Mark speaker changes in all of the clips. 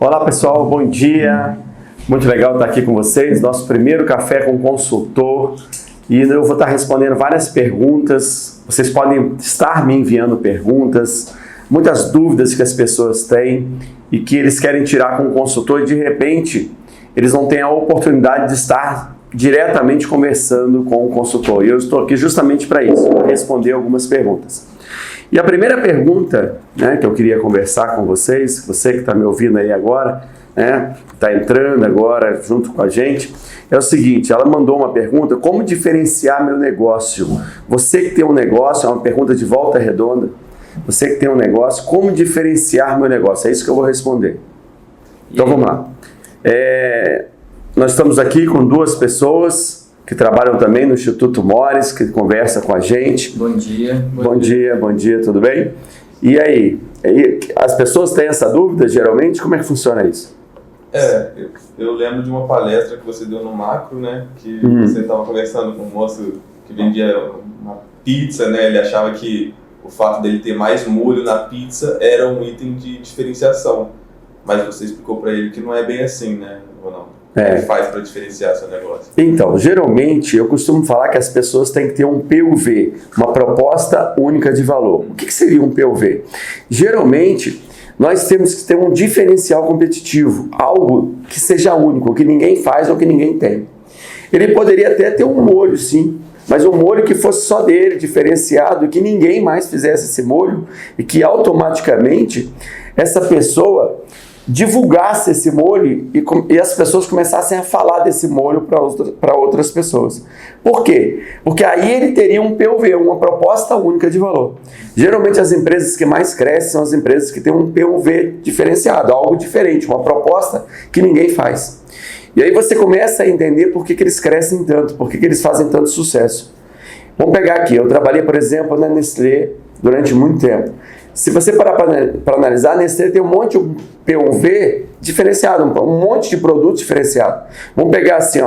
Speaker 1: Olá pessoal, bom dia. Muito legal estar aqui com vocês. Nosso primeiro café com consultor. E eu vou estar respondendo várias perguntas. Vocês podem estar me enviando perguntas, muitas dúvidas que as pessoas têm e que eles querem tirar com o consultor e de repente eles não têm a oportunidade de estar diretamente conversando com o consultor. E eu estou aqui justamente para isso, para responder algumas perguntas. E a primeira pergunta, que eu queria conversar com vocês, você que está me ouvindo aí agora, está entrando agora junto com a gente, é o seguinte: ela mandou uma pergunta: como diferenciar meu negócio? Você que tem um negócio, é uma pergunta de volta redonda, você que tem um negócio, como diferenciar meu negócio? É isso que eu vou responder. Então vamos lá. Nós estamos aqui com duas pessoas que trabalham também no Instituto Mores, que conversa com a gente.
Speaker 2: Bom dia.
Speaker 1: Bom dia, tudo bem? E aí, as pessoas têm essa dúvida, geralmente? Como é que funciona isso?
Speaker 3: Eu lembro de uma palestra que você deu no Macro, que você estava conversando com um moço que vendia uma pizza, Ele achava que o fato dele ter mais molho na pizza era um item de diferenciação. Mas você explicou para ele que não é bem assim, ou não? Como é que faz para diferenciar seu negócio?
Speaker 1: Então, geralmente, eu costumo falar que as pessoas têm que ter um PUV, uma proposta única de valor. O que seria um PUV? Geralmente, nós temos que ter um diferencial competitivo, algo que seja único, que ninguém faz ou que ninguém tem. Ele poderia até ter um molho, sim, mas um molho que fosse só dele, diferenciado, que ninguém mais fizesse esse molho e que automaticamente essa pessoa divulgasse esse molho e as pessoas começassem a falar desse molho para outras pessoas. Por quê? Porque aí ele teria um PUV, uma proposta única de valor. Geralmente as empresas que mais crescem são as empresas que têm um PUV diferenciado, algo diferente, uma proposta que ninguém faz. E aí você começa a entender por que eles crescem tanto, por que eles fazem tanto sucesso. Vamos pegar aqui, eu trabalhei, por exemplo, na Nestlé durante muito tempo. Se você parar para analisar, a Nestlé tem um monte de PUV diferenciado, um monte de produto diferenciado. Vamos pegar assim,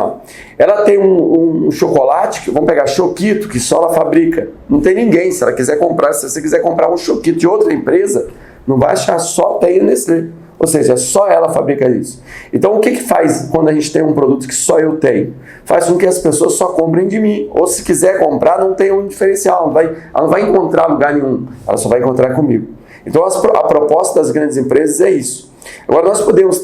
Speaker 1: ela tem um chocolate, vamos pegar Choquito, que só ela fabrica. Não tem ninguém, se você quiser comprar um Choquito de outra empresa, não vai achar, só tem a Nestlé. Ou seja, só ela fabrica isso. Então, o que faz quando a gente tem um produto que só eu tenho? Faz com que as pessoas só comprem de mim. Ou se quiser comprar, não tem um diferencial. Ela não vai encontrar lugar nenhum. Ela só vai encontrar comigo. Então, a proposta das grandes empresas é isso. Agora, nós podemos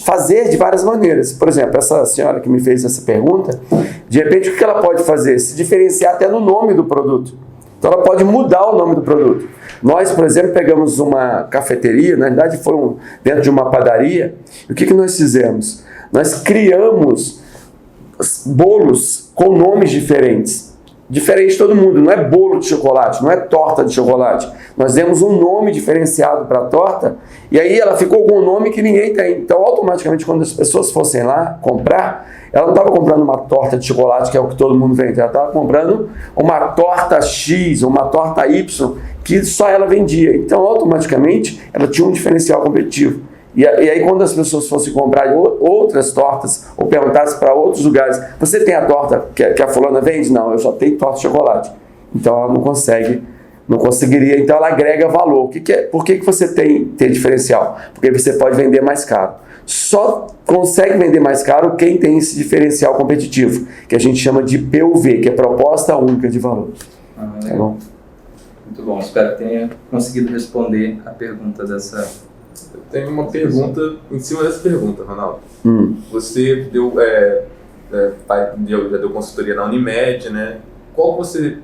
Speaker 1: fazer de várias maneiras. Por exemplo, essa senhora que me fez essa pergunta, de repente, o que ela pode fazer? Se diferenciar até no nome do produto. Então, ela pode mudar o nome do produto. Nós, por exemplo, pegamos uma cafeteria, na verdade foi dentro de uma padaria, e o que nós fizemos? Nós criamos bolos com nomes diferentes. Diferente de todo mundo, não é bolo de chocolate, não é torta de chocolate. Nós demos um nome diferenciado para a torta, e aí ela ficou com um nome que ninguém tem. Então, automaticamente, quando as pessoas fossem lá comprar, ela não estava comprando uma torta de chocolate, que é o que todo mundo vende, ela estava comprando uma torta X, uma torta Y, que só ela vendia. Então, automaticamente, ela tinha um diferencial competitivo. E aí, quando as pessoas fossem comprar outras tortas, ou perguntassem para outros lugares, você tem a torta que a fulana vende? Não, eu só tenho torta de chocolate. Então, ela não conseguiria. Então, ela agrega valor. Por que você tem diferencial? Porque você pode vender mais caro. Só consegue vender mais caro quem tem esse diferencial competitivo, que a gente chama de PUV, que é proposta única de valor. Tá bom?
Speaker 2: Muito bom, espero que tenha conseguido responder a pergunta dessa...
Speaker 3: Eu tenho uma pergunta em cima dessa pergunta, Ronaldo. Você já deu consultoria na Unimed, Qual você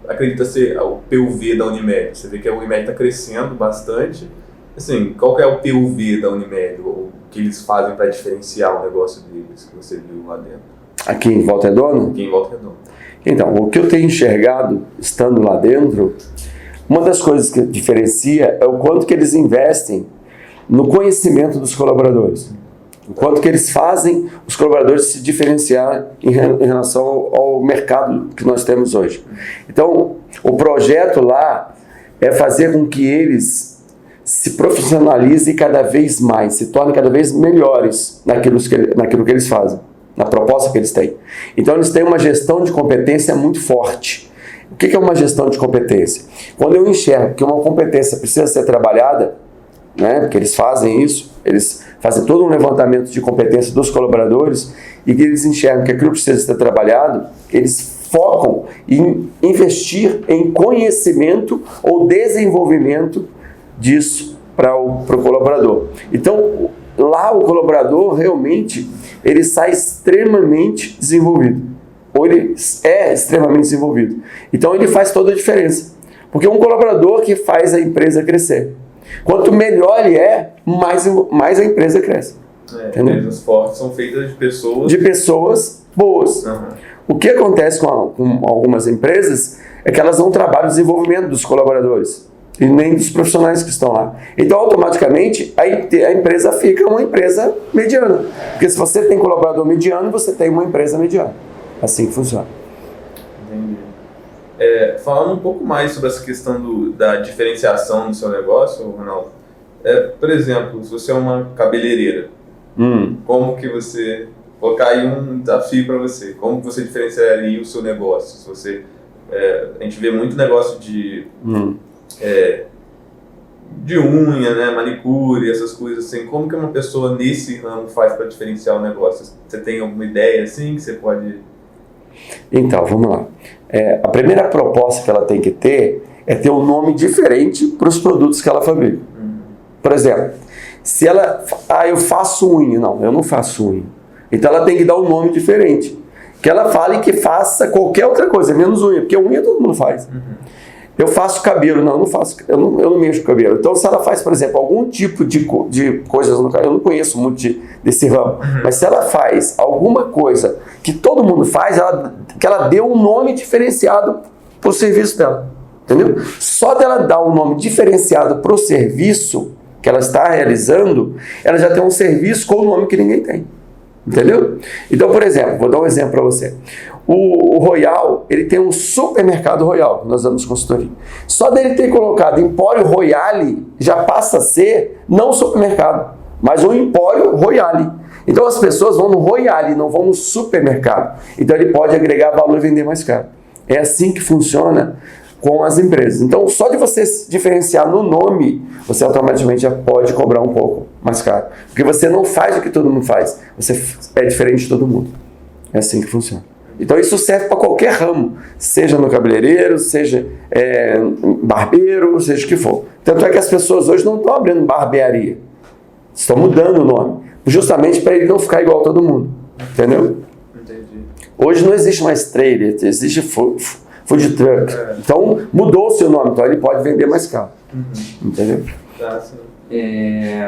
Speaker 3: acredita ser o PUV da Unimed? Você vê que a Unimed está crescendo bastante. Assim, qual que é o PUV da Unimed? O que eles fazem para diferenciar o negócio deles, que você viu lá dentro?
Speaker 1: Aqui em Volta Redonda?
Speaker 3: Aqui em Volta Redonda.
Speaker 1: Então, o que eu tenho enxergado, estando lá dentro, uma das coisas que diferencia é o quanto que eles investem no conhecimento dos colaboradores. O quanto que eles fazem os colaboradores se diferenciar em relação ao mercado que nós temos hoje. Então, o projeto lá é fazer com que eles se profissionalizem cada vez mais, se tornem cada vez melhores naquilo que eles fazem, na proposta que eles têm. Então, eles têm uma gestão de competência muito forte. O que é uma gestão de competência? Quando eu enxergo que uma competência precisa ser trabalhada, né? Porque eles fazem isso, eles fazem todo um levantamento de competência dos colaboradores e que eles enxergam que aquilo precisa ser trabalhado, eles focam em investir em conhecimento ou desenvolvimento disso para o colaborador. Então, lá o colaborador realmente ele sai extremamente desenvolvido, ou ele é extremamente desenvolvido. Então, ele faz toda a diferença, porque é um colaborador que faz a empresa crescer. Quanto melhor ele é, mais a empresa cresce.
Speaker 3: Empresas fortes são feitas de pessoas
Speaker 1: boas.
Speaker 3: Uhum.
Speaker 1: O que acontece com algumas empresas é que elas não trabalham o desenvolvimento dos colaboradores e nem dos profissionais que estão lá. Então, automaticamente, a empresa fica uma empresa mediana. Porque se você tem colaborador mediano, você tem uma empresa mediana. Assim que funciona.
Speaker 3: Entendi. Falando um pouco mais sobre essa questão da diferenciação do seu negócio, Ronaldo, por exemplo, se você é uma cabeleireira, como que você... Colocar aí um desafio para você. Como você diferenciaria o seu negócio? Se você, a gente vê muito negócio de unha, né, manicure, essas coisas assim. Como que uma pessoa nesse ramo faz para diferenciar o negócio? Você tem alguma ideia assim que você pode...
Speaker 1: Então, vamos lá. A primeira proposta que ela tem que ter é ter um nome diferente para os produtos que ela fabrica. Por exemplo, se ela... eu faço unha. Não, eu não faço unha. Então ela tem que dar um nome diferente. Que ela fale que faça qualquer outra coisa, menos unha, porque unha todo mundo faz. Eu faço cabelo, não, eu não faço, eu não mexo com cabelo. Então se ela faz, por exemplo, algum tipo de coisas no cabelo, eu não conheço muito desse ramo, mas se ela faz alguma coisa que todo mundo faz, que ela dê um nome diferenciado para o serviço dela. Entendeu? Só dela dar um nome diferenciado para o serviço que ela está realizando, ela já tem um serviço com o nome que ninguém tem. Entendeu? Então, por exemplo, vou dar um exemplo para você. O Royal, ele tem um supermercado Royal, nós damos consultoria. Só dele ter colocado Empório Royale, já passa a ser não supermercado, mas um Empório Royale. Então as pessoas vão no Royale, não vão no supermercado. Então ele pode agregar valor e vender mais caro. É assim que funciona com as empresas. Então, só de você se diferenciar no nome, você automaticamente já pode cobrar um pouco mais caro. Porque você não faz o que todo mundo faz. Você é diferente de todo mundo. É assim que funciona. Então, isso serve para qualquer ramo. Seja no cabeleireiro, seja barbeiro, seja o que for. Tanto é que as pessoas hoje não estão abrindo barbearia. Estão mudando o nome. Justamente para ele não ficar igual a todo mundo. Entendeu?
Speaker 3: Entendi.
Speaker 1: Hoje não existe mais trailer, existe food truck. Então, mudou o seu nome, então ele pode vender mais caro. Entendeu?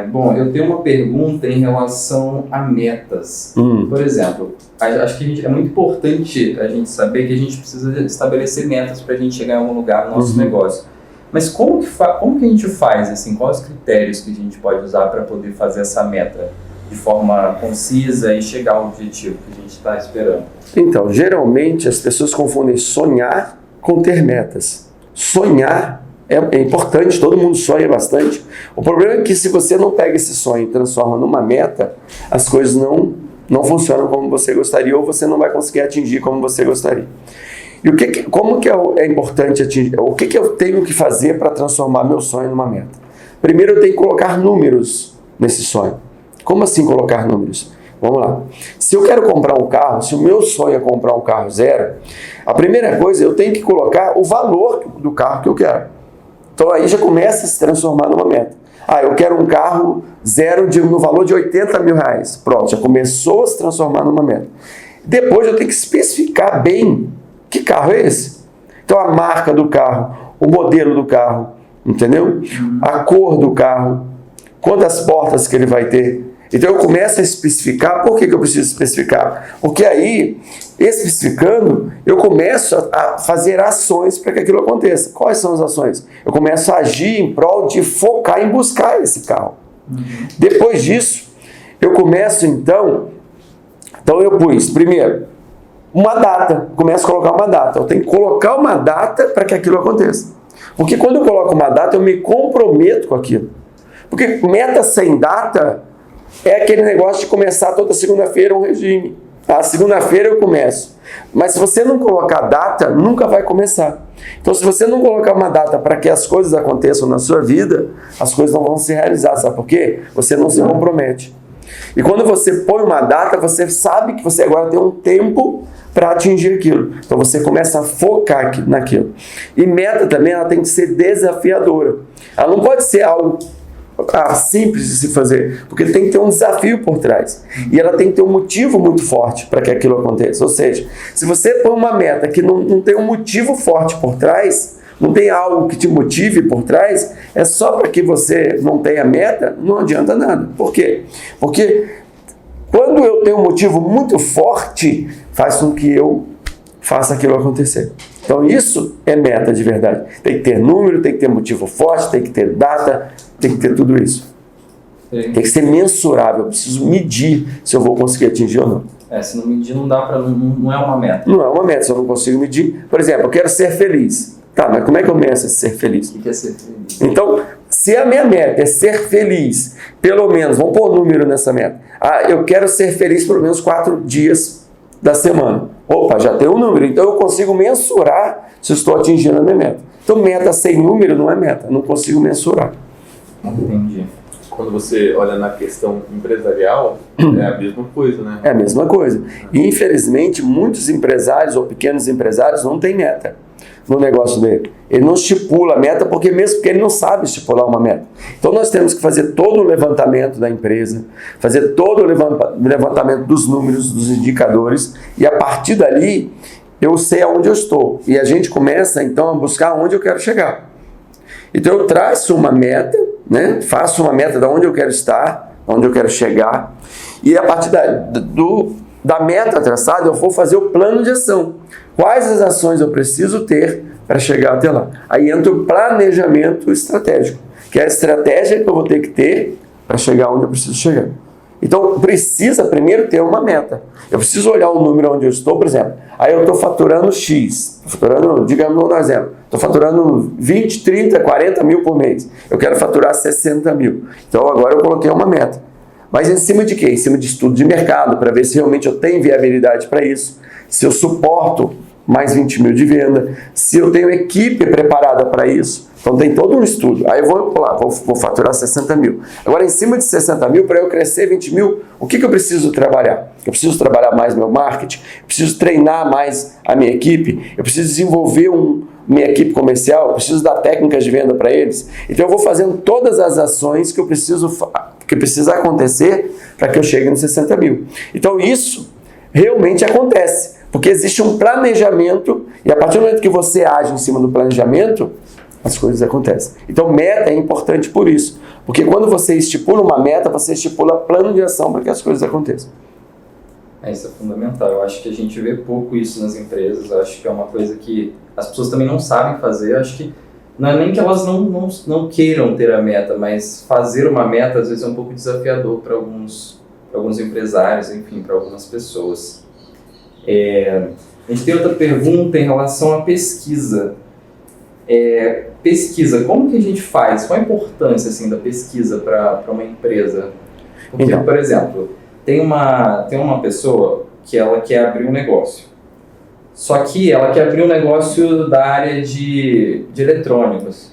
Speaker 2: Bom, eu tenho uma pergunta em relação a metas. Por exemplo, acho que é muito importante a gente saber que a gente precisa estabelecer metas para a gente chegar em algum lugar no nosso negócio. Mas como que a gente faz, assim, quais os critérios que a gente pode usar para poder fazer essa meta de forma concisa e chegar ao objetivo que a gente está esperando?
Speaker 1: Então, geralmente as pessoas confundem sonhar com ter metas. Sonhar é importante, todo mundo sonha bastante. O problema é que se você não pega esse sonho e transforma numa meta, as coisas não funcionam como você gostaria ou você não vai conseguir atingir como você gostaria. E como que é importante atingir? O que eu tenho que fazer para transformar meu sonho numa meta? Primeiro eu tenho que colocar números nesse sonho. Como assim colocar números? Vamos lá. Se eu quero comprar um carro, se o meu sonho é comprar um carro zero, a primeira coisa, eu tenho que colocar o valor do carro que eu quero. Então aí já começa a se transformar numa meta. Eu quero um carro zero no valor de R$80 mil. Pronto, já começou a se transformar numa meta. Depois eu tenho que especificar bem que carro é esse. Então a marca do carro, o modelo do carro, entendeu? A cor do carro, quantas portas que ele vai ter. Então eu começo a especificar. Por que eu preciso especificar? Porque aí, especificando, eu começo a fazer ações para que aquilo aconteça. Quais são as ações? Eu começo a agir em prol de focar em buscar esse carro. Depois disso, eu começo então eu pus, primeiro, uma data. Começo a colocar uma data. Eu tenho que colocar uma data para que aquilo aconteça. Porque quando eu coloco uma data, eu me comprometo com aquilo. Porque meta sem data é aquele negócio de começar toda segunda-feira um regime. Segunda-feira eu começo. Mas se você não colocar data, nunca vai começar. Então, se você não colocar uma data para que as coisas aconteçam na sua vida, as coisas não vão se realizar. Sabe por quê? Você não se compromete. E quando você põe uma data, você sabe que você agora tem um tempo para atingir aquilo. Então você começa a focar naquilo. E meta também, ela tem que ser desafiadora. Ela não pode ser algo simples de se fazer, porque tem que ter um desafio por trás. E ela tem que ter um motivo muito forte para que aquilo aconteça. Ou seja, se você põe uma meta que não tem um motivo forte por trás, não tem algo que te motive por trás, é só para que você não tenha meta, não adianta nada. Por quê? Porque quando eu tenho um motivo muito forte, faz com que eu faça aquilo acontecer. Então isso é meta de verdade. Tem que ter número, tem que ter motivo forte, tem que ter data, tem que ter tudo isso. Tem que ser mensurável, eu preciso medir se eu vou conseguir atingir ou não.
Speaker 2: Se não medir não dá para, não é uma meta.
Speaker 1: Não é uma meta, se eu não consigo medir. Por exemplo, eu quero ser feliz. Tá, mas como é que eu meço ser feliz?
Speaker 2: O que é ser feliz?
Speaker 1: Então, se a minha meta é ser feliz, pelo menos, vamos pôr número nessa meta. Eu quero ser feliz pelo menos 4 dias da semana. Opa, já tem um número. Então eu consigo mensurar se eu estou atingindo a minha meta. Então meta sem número não é meta, não consigo mensurar.
Speaker 2: Entendi.
Speaker 3: Quando você olha na questão empresarial, é a mesma coisa, né?
Speaker 1: É a mesma coisa. E infelizmente muitos empresários ou pequenos empresários não têm meta no negócio dele. Ele não estipula a meta porque ele não sabe estipular uma meta. Então nós temos que fazer todo o levantamento da empresa, fazer todo o levantamento dos números, dos indicadores, e a partir dali eu sei aonde eu estou. E a gente começa então a buscar onde eu quero chegar. Então eu traço uma meta, né? Faço uma meta de onde eu quero estar, onde eu quero chegar, e a partir da meta traçada eu vou fazer o plano de ação. Quais as ações eu preciso ter para chegar até lá? Aí entra o planejamento estratégico, que é a estratégia que eu vou ter que ter para chegar onde eu preciso chegar. Então, precisa primeiro ter uma meta. Eu preciso olhar o número onde eu estou, por exemplo. Aí eu estou faturando X, digamos um exemplo, estou faturando 20, 30, 40 mil por mês. Eu quero faturar 60 mil. Então, agora eu coloquei uma meta. Mas em cima de quê? Em cima de estudo de mercado, para ver se realmente eu tenho viabilidade para isso, se eu suporto mais 20 mil de venda, se eu tenho equipe preparada para isso. Então tem todo um estudo. Aí eu vou faturar 60 mil. Agora, em cima de 60 mil, para eu crescer 20 mil, o que eu preciso trabalhar? Eu preciso trabalhar mais meu marketing, eu preciso treinar mais a minha equipe, eu preciso desenvolver minha equipe comercial, eu preciso dar técnicas de venda para eles. Então eu vou fazendo todas as ações que precisa acontecer para que eu chegue nos 60 mil. Então isso realmente acontece, porque existe um planejamento, e a partir do momento que você age em cima do planejamento, as coisas acontecem. Então meta é importante por isso, porque quando você estipula uma meta, você estipula plano de ação para que as coisas aconteçam.
Speaker 2: Isso é fundamental. Eu acho que a gente vê pouco isso nas empresas. Eu acho que é uma coisa que as pessoas também não sabem fazer. Eu acho que não é nem que elas não queiram ter a meta, mas fazer uma meta às vezes é um pouco desafiador para alguns empresários, enfim, para algumas pessoas. A gente tem outra pergunta em relação à pesquisa. Pesquisa, como que a gente faz? Qual a importância assim, da pesquisa para uma empresa? Porque, então, por exemplo, tem uma pessoa que ela quer abrir um negócio. Só que ela quer abrir um negócio da área de eletrônicos.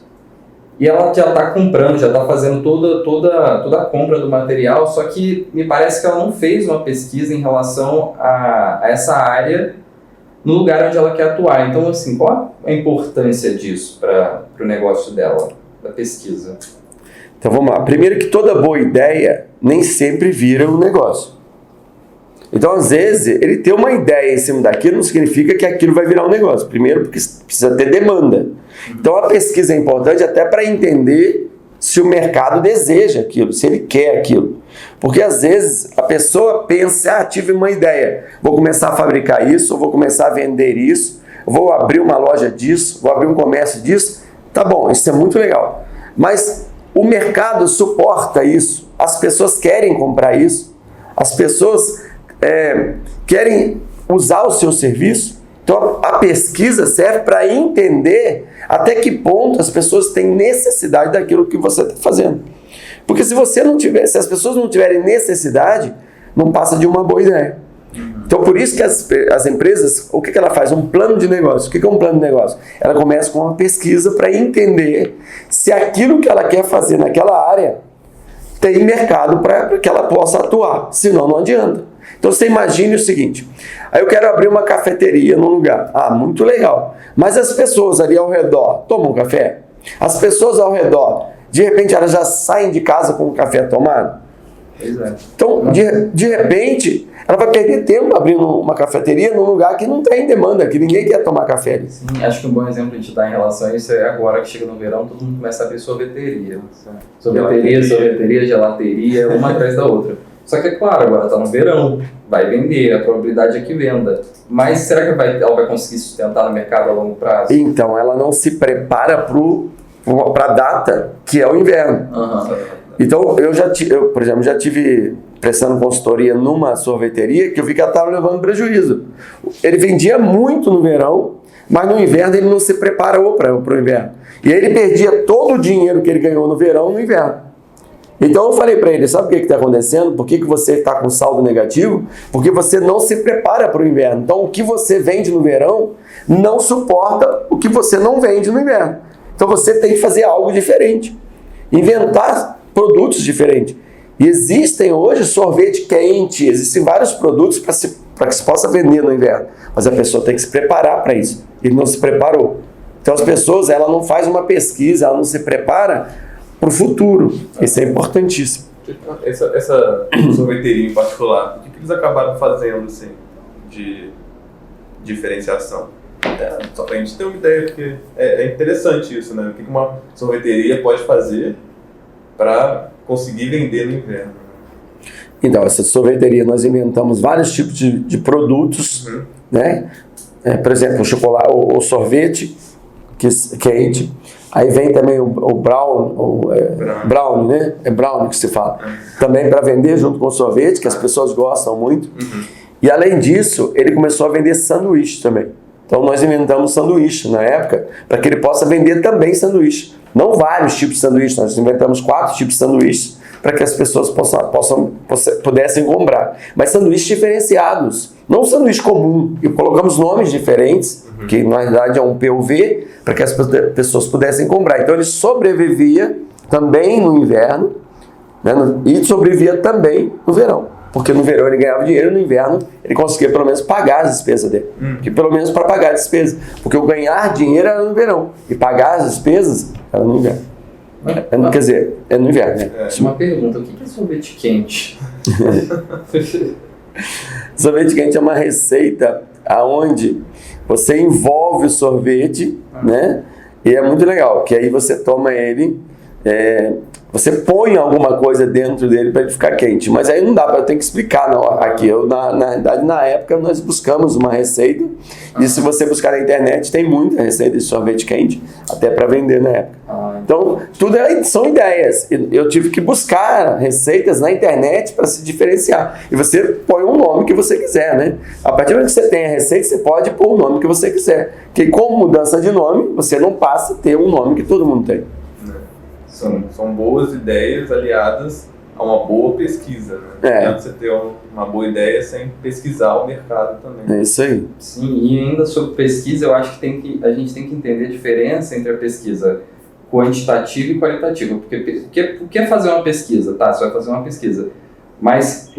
Speaker 2: E ela já está comprando, já está fazendo toda a compra do material, só que me parece que ela não fez uma pesquisa em relação a essa área no lugar onde ela quer atuar. Então, assim, qual a importância disso para o negócio dela, da pesquisa?
Speaker 1: Então, vamos lá. Primeiro que toda boa ideia nem sempre vira um negócio. Então, às vezes, ele ter uma ideia em cima daquilo não significa que aquilo vai virar um negócio. Primeiro, porque precisa ter demanda. Então, a pesquisa é importante até para entender se o mercado deseja aquilo, se ele quer aquilo. Porque, às vezes, a pessoa pensa, tive uma ideia, vou começar a fabricar isso, vou começar a vender isso, vou abrir uma loja disso, vou abrir um comércio disso. Tá bom, isso é muito legal. Mas o mercado suporta isso, as pessoas querem comprar isso, as pessoas querem usar o seu serviço. Então a pesquisa serve para entender até que ponto as pessoas têm necessidade daquilo que você está fazendo. Porque se as pessoas não tiverem necessidade, não passa de uma boa ideia. Então, por isso que as empresas, o que ela faz? Um plano de negócio. O que é um plano de negócio? Ela começa com uma pesquisa para entender se aquilo que ela quer fazer naquela área tem mercado para que ela possa atuar. Senão, não adianta. Então, você imagine o seguinte, aí eu quero abrir uma cafeteria num lugar. Ah, muito legal. Mas as pessoas ali ao redor tomam café? As pessoas ao redor, de repente, elas já saem de casa com o café tomado?
Speaker 2: Exato.
Speaker 1: Então, de repente, ela vai perder tempo abrindo uma cafeteria num lugar que não tem demanda, que ninguém quer tomar café ali.
Speaker 2: Sim, acho que um bom exemplo de dar em relação a isso é agora que chega no verão, todo mundo começa a abrir sorveteria. Sorveteria, gelateria, uma atrás da outra. Só que é claro, agora está no verão, vai vender, a probabilidade é que venda. Mas será que ela vai conseguir sustentar no mercado a longo prazo?
Speaker 1: Então, ela não se prepara para a data, que é o inverno. Então, eu, por exemplo, já tive prestando consultoria numa sorveteria que eu vi que ela estava levando prejuízo. Ele vendia muito no verão, mas no inverno ele não se preparou para o inverno. E aí ele perdia todo o dinheiro que ele ganhou no verão no inverno. Então eu falei para ele, sabe o que está acontecendo? Por que você está com saldo negativo? Porque você não se prepara para o inverno. Então o que você vende no verão não suporta o que você não vende no inverno. Então você tem que fazer algo diferente. Inventar produtos diferentes. E existem hoje sorvete quente, existem vários produtos para que se possa vender no inverno. Mas a pessoa tem que se preparar para isso. Ele não se preparou. Então as pessoas, ela não faz uma pesquisa, ela não se prepara para o futuro. Isso é importantíssimo.
Speaker 3: Essa sorveteria em particular, o que eles acabaram fazendo assim, de diferenciação? Só para a gente ter uma ideia, porque é interessante isso, né? O que uma sorveteria pode fazer para conseguir vender no inverno?
Speaker 1: Então, essa sorveteria, nós inventamos vários tipos de produtos, né? Por exemplo, o chocolate, o sorvete quente. Aí vem também o brownie, né? É brownie que se fala. Também para vender junto com o sorvete, que as pessoas gostam muito. E além disso, ele começou a vender sanduíche também. Então nós inventamos sanduíche na época, para que ele possa vender também sanduíche. Não vários tipos de sanduíche, nós inventamos 4 tipos de sanduíches para que as pessoas pudessem comprar. Mas sanduíches diferenciados, não sanduíche comum. E colocamos nomes diferentes, que na verdade é um PUV, para que as pessoas pudessem comprar. Então ele sobrevivia também no inverno, né, e sobrevivia também no verão. Porque no verão ele ganhava dinheiro, no inverno ele conseguia pelo menos pagar as despesas dele. Porque pelo menos para pagar as despesas. Porque o ganhar dinheiro era no verão e pagar as despesas era no inverno. Quer dizer, é no inverno, né?
Speaker 2: Uma pergunta, o que é sorvete quente?
Speaker 1: Sorvete quente é uma receita onde você envolve o sorvete, né? E é muito legal, que aí você toma ele, você põe alguma coisa dentro dele para ele ficar quente. Mas aí não dá, eu tenho que explicar aqui. Na verdade, na época, nós buscamos uma receita. E se você buscar na internet, tem muita receita de sorvete quente, até para vender na época. Então, tudo são ideias. Eu tive que buscar receitas na internet para se diferenciar. E você põe um nome que você quiser, né? A partir do momento que você tem a receita, você pode pôr o nome que você quiser. Porque com mudança de nome, você não passa a ter um nome que todo mundo tem.
Speaker 3: São boas ideias aliadas a uma boa pesquisa, né? Não adianta você ter uma boa ideia sem pesquisar o mercado também.
Speaker 1: É isso aí.
Speaker 2: Sim, e ainda sobre pesquisa, eu acho que a gente tem que entender a diferença entre a pesquisa quantitativa e qualitativa. Porque o que é fazer uma pesquisa? Tá, você vai fazer uma pesquisa. Mas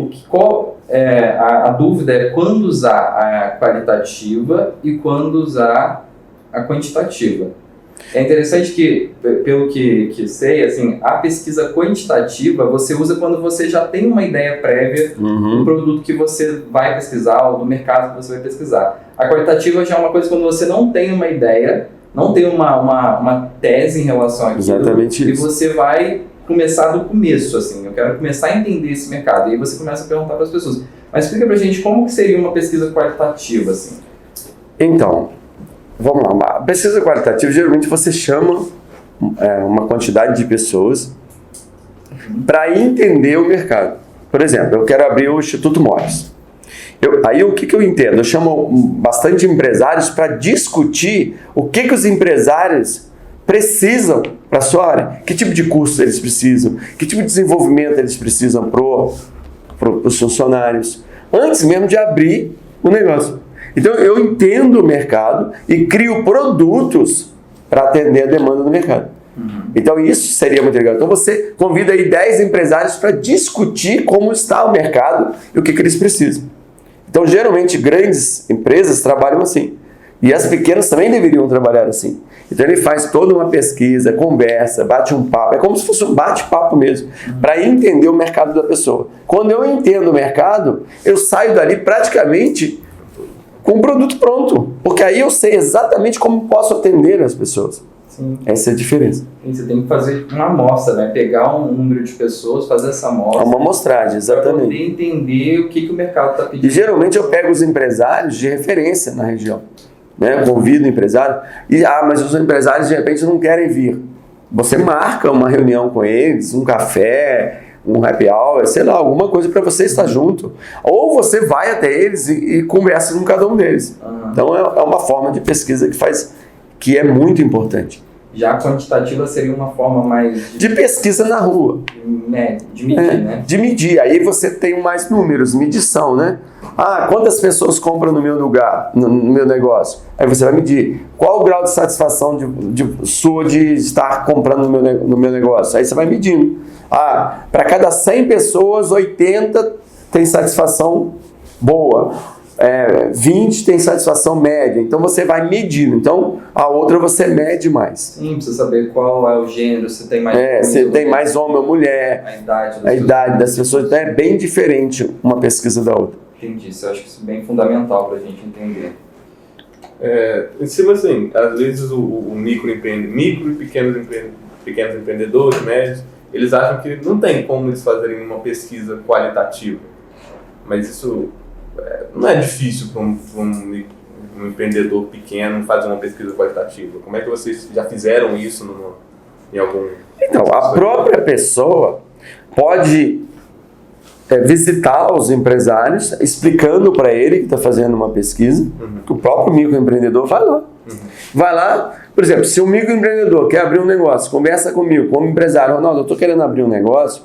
Speaker 2: a dúvida é quando usar a qualitativa e quando usar a quantitativa. É interessante que, pelo que sei, assim, a pesquisa quantitativa você usa quando você já tem uma ideia prévia do produto que você vai pesquisar ou do mercado que você vai pesquisar. A qualitativa já é uma coisa quando você não tem uma ideia, não tem uma tese em relação àquilo.
Speaker 1: Exatamente isso.
Speaker 2: E você vai começar do começo, assim, eu quero começar a entender esse mercado. E aí você começa a perguntar para as pessoas. Mas explica pra gente como que seria uma pesquisa qualitativa, assim.
Speaker 1: Então, vamos lá. A pesquisa qualitativa, geralmente você chama uma quantidade de pessoas para entender o mercado. Por exemplo, eu quero abrir o Instituto Mores. Aí o que eu entendo? Eu chamo bastante empresários para discutir o que os empresários precisam para a sua área. Que tipo de cursos eles precisam? Que tipo de desenvolvimento eles precisam para os funcionários? antes mesmo de abrir o negócio. Então eu entendo o mercado e crio produtos para atender a demanda do mercado. Então isso seria muito legal. Então você convida aí 10 empresários para discutir como está o mercado e o que eles precisam. Então geralmente grandes empresas trabalham assim. E as pequenas também deveriam trabalhar assim. Então ele faz toda uma pesquisa, conversa, bate um papo. É como se fosse um bate-papo mesmo, para entender o mercado da pessoa. Quando eu entendo o mercado, eu saio dali praticamente com o produto pronto. Porque aí eu sei exatamente como posso atender as pessoas.
Speaker 2: Sim.
Speaker 1: Essa é a diferença.
Speaker 2: Você tem que fazer uma amostra, né? Pegar um número de pessoas, fazer essa amostra.
Speaker 1: Uma amostragem, exatamente.
Speaker 2: Para poder entender o que o mercado está pedindo.
Speaker 1: E geralmente eu pego os empresários de referência na região. Né? Eu convido o empresário e, mas os empresários de repente não querem vir. Você marca uma reunião com eles, um café, um happy hour, sei lá, alguma coisa para você estar junto. Ou você vai até eles e conversa com cada um deles. Então é uma forma de pesquisa que é muito importante.
Speaker 2: Já a quantitativa seria uma forma mais...
Speaker 1: De pesquisa na rua.
Speaker 2: De medir, né?
Speaker 1: De medir. Aí você tem mais números, medição, né? Quantas pessoas compram no meu lugar, no meu negócio? Aí você vai medir. Qual o grau de satisfação sua de estar comprando no meu negócio? Aí você vai medindo. Para cada 100 pessoas, 80 tem satisfação boa. 20 tem satisfação média, então você vai medindo. Então a outra você mede mais.
Speaker 2: Sim, precisa saber qual é o gênero, se tem mais
Speaker 1: se tem mais homem ou mulher,
Speaker 2: a idade
Speaker 1: das pessoas. Então é bem diferente uma pesquisa da outra.
Speaker 2: Entendi, eu acho que isso é bem fundamental para a gente entender.
Speaker 3: Em cima assim, às vezes o micro e pequenos empreendedores, médios, eles acham que não tem como eles fazerem uma pesquisa qualitativa, mas isso não é difícil para um empreendedor pequeno fazer uma pesquisa qualitativa. Como é que vocês já fizeram isso em algum...
Speaker 1: Então, a própria pessoa pode visitar os empresários, explicando para ele que está fazendo uma pesquisa, que o próprio microempreendedor vai lá. Vai lá, por exemplo, se um microempreendedor quer abrir um negócio, conversa comigo como empresário, Ronaldo, eu estou querendo abrir um negócio,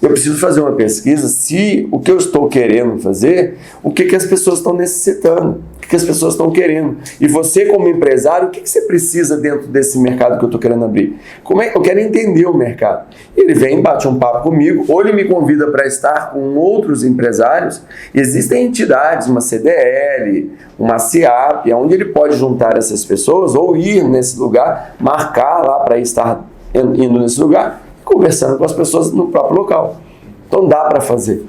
Speaker 1: eu preciso fazer uma pesquisa se o que eu estou querendo fazer, o que as pessoas estão necessitando, o que as pessoas estão querendo. E você como empresário, o que você precisa dentro desse mercado que eu estou querendo abrir? Eu quero entender o mercado. Ele vem, bate um papo comigo, ou ele me convida para estar com outros empresários. Existem entidades, uma CDL, uma CIAP, onde ele pode juntar essas pessoas ou ir nesse lugar, marcar lá para estar indo nesse lugar, conversando com as pessoas no próprio local. Então dá para fazer.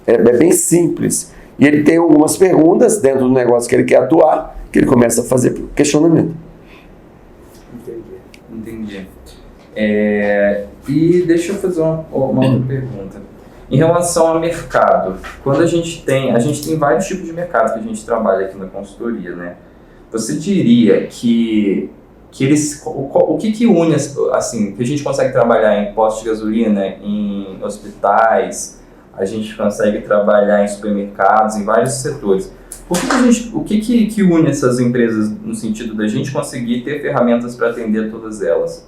Speaker 1: É bem simples. E ele tem algumas perguntas dentro do negócio que ele quer atuar, que ele começa a fazer questionamento.
Speaker 2: Entendi. E deixa eu fazer uma outra pergunta. Em relação ao mercado, quando a gente tem vários tipos de mercado que a gente trabalha aqui na consultoria, né? Você diria que o que une, assim, que a gente consegue trabalhar em postos de gasolina, em hospitais, a gente consegue trabalhar em supermercados, em vários setores. O que une essas empresas no sentido da gente conseguir ter ferramentas para atender todas elas?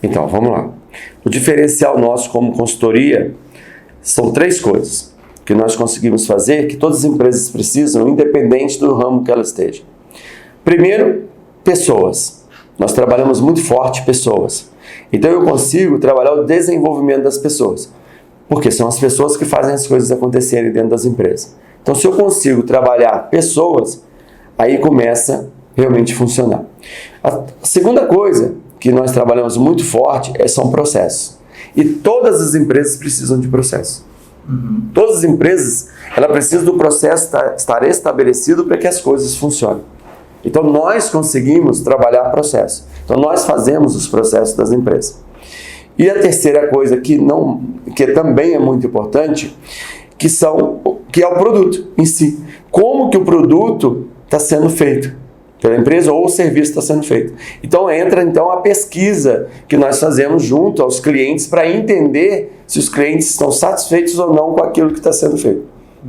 Speaker 1: Então, vamos lá. O diferencial nosso como consultoria são 3 coisas que nós conseguimos fazer, que todas as empresas precisam, independente do ramo que elas estejam. Primeiro, pessoas. Nós trabalhamos muito forte pessoas. Então eu consigo trabalhar o desenvolvimento das pessoas. Porque são as pessoas que fazem as coisas acontecerem dentro das empresas. Então se eu consigo trabalhar pessoas, aí começa realmente a funcionar. A segunda coisa que nós trabalhamos muito forte são processos. E todas as empresas precisam de processo. Todas as empresas elas precisam do processo estar estabelecido para que as coisas funcionem. Então nós conseguimos trabalhar processo. Então nós fazemos os processos das empresas. E a terceira coisa que também é muito importante, que é o produto em si. Como que o produto está sendo feito pela empresa ou o serviço está sendo feito. Então entra a pesquisa que nós fazemos junto aos clientes para entender se os clientes estão satisfeitos ou não com aquilo que está sendo feito.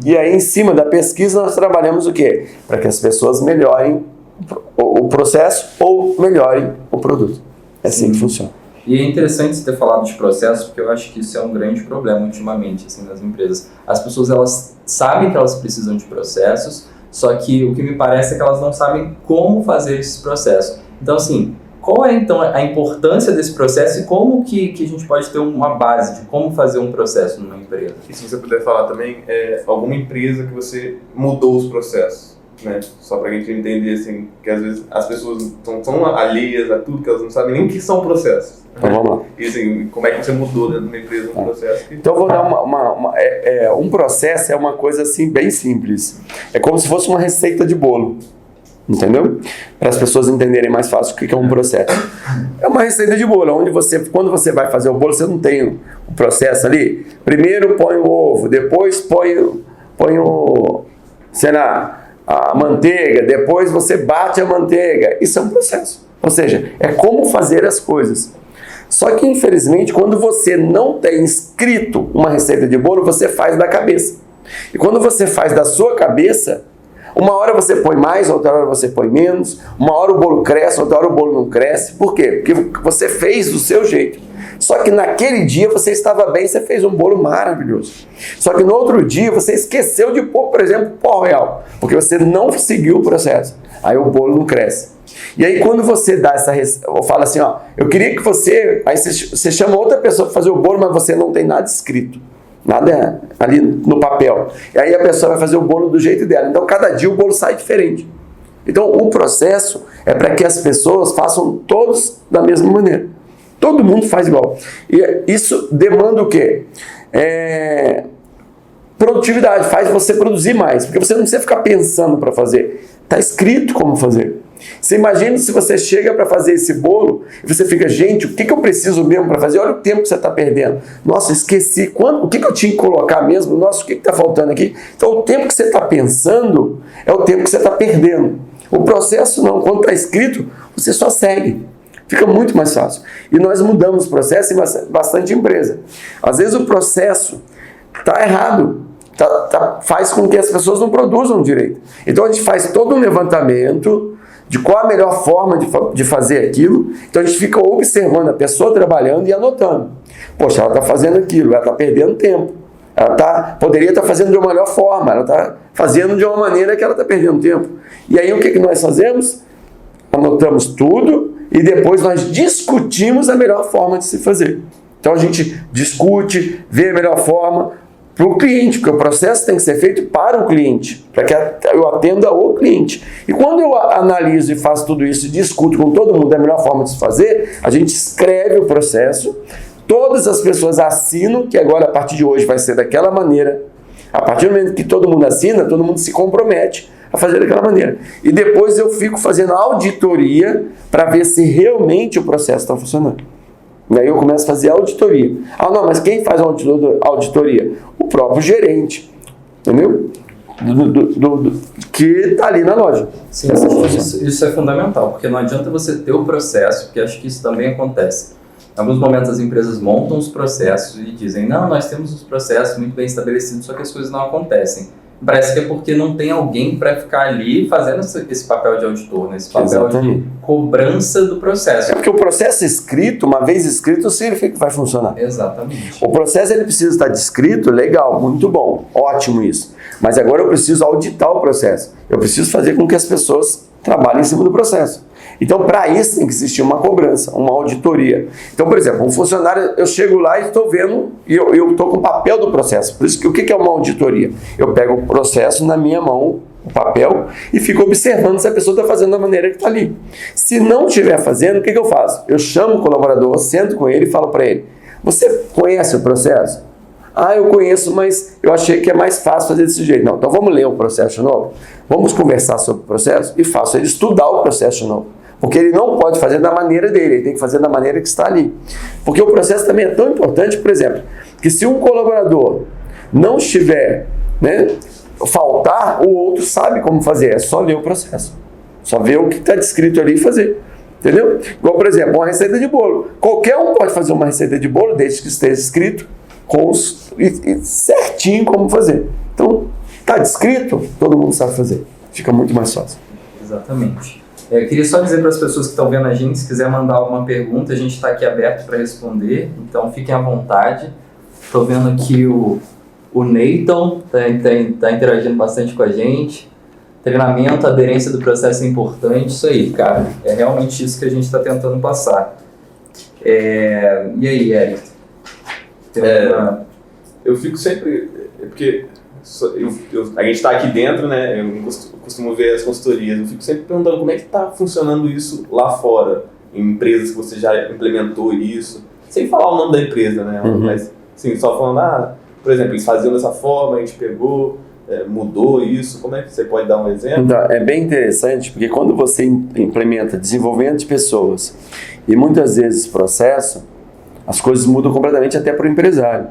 Speaker 1: E aí em cima da pesquisa nós trabalhamos o quê? Para que as pessoas melhorem o processo ou melhorem o produto. É assim que funciona.
Speaker 2: E é interessante você ter falado de processos, porque eu acho que isso é um grande problema ultimamente, assim, nas empresas. As pessoas, elas sabem que elas precisam de processos, só que o que me parece é que elas não sabem como fazer esses processos. Então, assim, qual é, então, a importância desse processo e como que a gente pode ter uma base de como fazer um processo numa empresa?
Speaker 3: E se você puder falar também, alguma empresa que você mudou os processos, né? Só pra gente entender, assim, que às vezes as pessoas estão tão alheias a tudo que elas não sabem nem o que são processos.
Speaker 1: Então vamos lá.
Speaker 3: E assim, como é que você mudou dentro de uma empresa um processo?
Speaker 1: Então eu vou dar um processo é uma coisa assim bem simples. É como se fosse uma receita de bolo, entendeu? Para as pessoas entenderem mais fácil o que é um processo. É uma receita de bolo, onde quando você vai fazer o bolo, você não tem o processo ali. Primeiro põe o ovo, depois põe sei lá, a manteiga, depois você bate a manteiga. Isso é um processo. Ou seja, é como fazer as coisas. Só que, infelizmente, quando você não tem escrito uma receita de bolo, você faz da cabeça. E quando você faz da sua cabeça, uma hora você põe mais, outra hora você põe menos, uma hora o bolo cresce, outra hora o bolo não cresce. Por quê? Porque você fez do seu jeito. Só que naquele dia você estava bem, você fez um bolo maravilhoso. Só que no outro dia você esqueceu de pôr, por exemplo, pó royal, porque você não seguiu o processo. Aí o bolo não cresce. E aí quando você dá essa receita, ou fala assim, ó, eu queria que você, aí você chama outra pessoa para fazer o bolo, mas você não tem nada escrito, nada ali no papel. E aí a pessoa vai fazer o bolo do jeito dela. Então cada dia o bolo sai diferente. Então o processo é para que as pessoas façam todos da mesma maneira. Todo mundo faz igual. E isso demanda o quê? Produtividade, faz você produzir mais, porque você não precisa ficar pensando para fazer. Está escrito como fazer. Você imagina se você chega para fazer esse bolo e você fica, gente, o que eu preciso mesmo para fazer? Olha o tempo que você está perdendo. Nossa, esqueci. O que eu tinha que colocar mesmo? Nossa, o que está faltando aqui? Então, o tempo que você está pensando é o tempo que você está perdendo. O processo não. Quando está escrito, você só segue. Fica muito mais fácil. E nós mudamos o processo em bastante empresa. Às vezes o processo está errado. Faz com que as pessoas não produzam direito. Então a gente faz todo um levantamento de qual a melhor forma de fazer aquilo. Então a gente fica observando a pessoa trabalhando e anotando. Poxa, ela está fazendo aquilo, ela está perdendo tempo. Ela poderia estar fazendo de uma melhor forma, ela está fazendo de uma maneira que ela está perdendo tempo. E aí o que nós fazemos? Anotamos tudo e depois nós discutimos a melhor forma de se fazer. Então a gente discute, vê a melhor forma para o cliente, porque o processo tem que ser feito para o cliente, para que eu atenda o cliente. E quando eu analiso e faço tudo isso e discuto com todo mundo a melhor forma de se fazer, a gente escreve o processo, todas as pessoas assinam, que agora a partir de hoje vai ser daquela maneira. A partir do momento que todo mundo assina, todo mundo se compromete a fazer daquela maneira. E depois eu fico fazendo auditoria para ver se realmente o processo está funcionando. E aí eu começo a fazer auditoria. Ah, não, mas quem faz a auditoria? O próprio gerente, entendeu? Que está ali na loja.
Speaker 2: Sim, isso é fundamental, porque não adianta você ter o processo, porque acho que isso também acontece. Em alguns momentos as empresas montam os processos e dizem, não, nós temos os processos muito bem estabelecidos, só que as coisas não acontecem. Parece que é porque não tem alguém para ficar ali fazendo esse papel de auditor, né? Esse papel de cobrança do processo.
Speaker 1: É porque o processo escrito, uma vez escrito, significa que vai funcionar.
Speaker 2: Exatamente.
Speaker 1: O processo ele precisa estar descrito, legal, muito bom, ótimo isso. Mas agora eu preciso auditar o processo. Eu preciso fazer com que as pessoas trabalhem em cima do processo. Então, para isso tem que existir uma cobrança, uma auditoria. Então, por exemplo, um funcionário, eu chego lá e estou vendo, e eu estou com o papel do processo. Por isso que o que é uma auditoria? Eu pego o processo na minha mão, o papel, e fico observando se a pessoa está fazendo da maneira que está ali. Se não estiver fazendo, o que eu faço? Eu chamo o colaborador, sento com ele e falo para ele, você conhece o processo? Ah, eu conheço, mas eu achei que é mais fácil fazer desse jeito. Não, então vamos ler o processo de novo? Vamos conversar sobre o processo e faço ele estudar o processo de novo. Porque ele não pode fazer da maneira dele, ele tem que fazer da maneira que está ali. Porque o processo também é tão importante, por exemplo, que se um colaborador não estiver, faltar, o outro sabe como fazer, é só ler o processo. Só ver o que está descrito ali e fazer. Entendeu? Igual, por exemplo, uma receita de bolo. Qualquer um pode fazer uma receita de bolo, desde que esteja escrito, e certinho como fazer. Então, está descrito, todo mundo sabe fazer. Fica muito mais fácil.
Speaker 2: Exatamente. Eu queria só dizer para as pessoas que estão vendo a gente, se quiser mandar alguma pergunta, a gente está aqui aberto para responder, então fiquem à vontade. Estou vendo aqui o Neyton, está interagindo bastante com a gente. Treinamento, aderência do processo é importante, isso aí, cara. É realmente isso que a gente está tentando passar. E aí, Eric?
Speaker 3: Eu fico sempre... Porque a gente está aqui dentro, né? Eu costumo ver as consultorias. Eu fico sempre perguntando como é que está funcionando isso lá fora, em empresas que você já implementou isso, sem falar o nome da empresa, né? Mas, assim, só falando, por exemplo, eles faziam dessa forma, a gente pegou, mudou isso. Como é que você pode dar um exemplo?
Speaker 1: Então, é bem interessante, porque quando você implementa desenvolvimento de pessoas e muitas vezes processo, as coisas mudam completamente até para o empresário.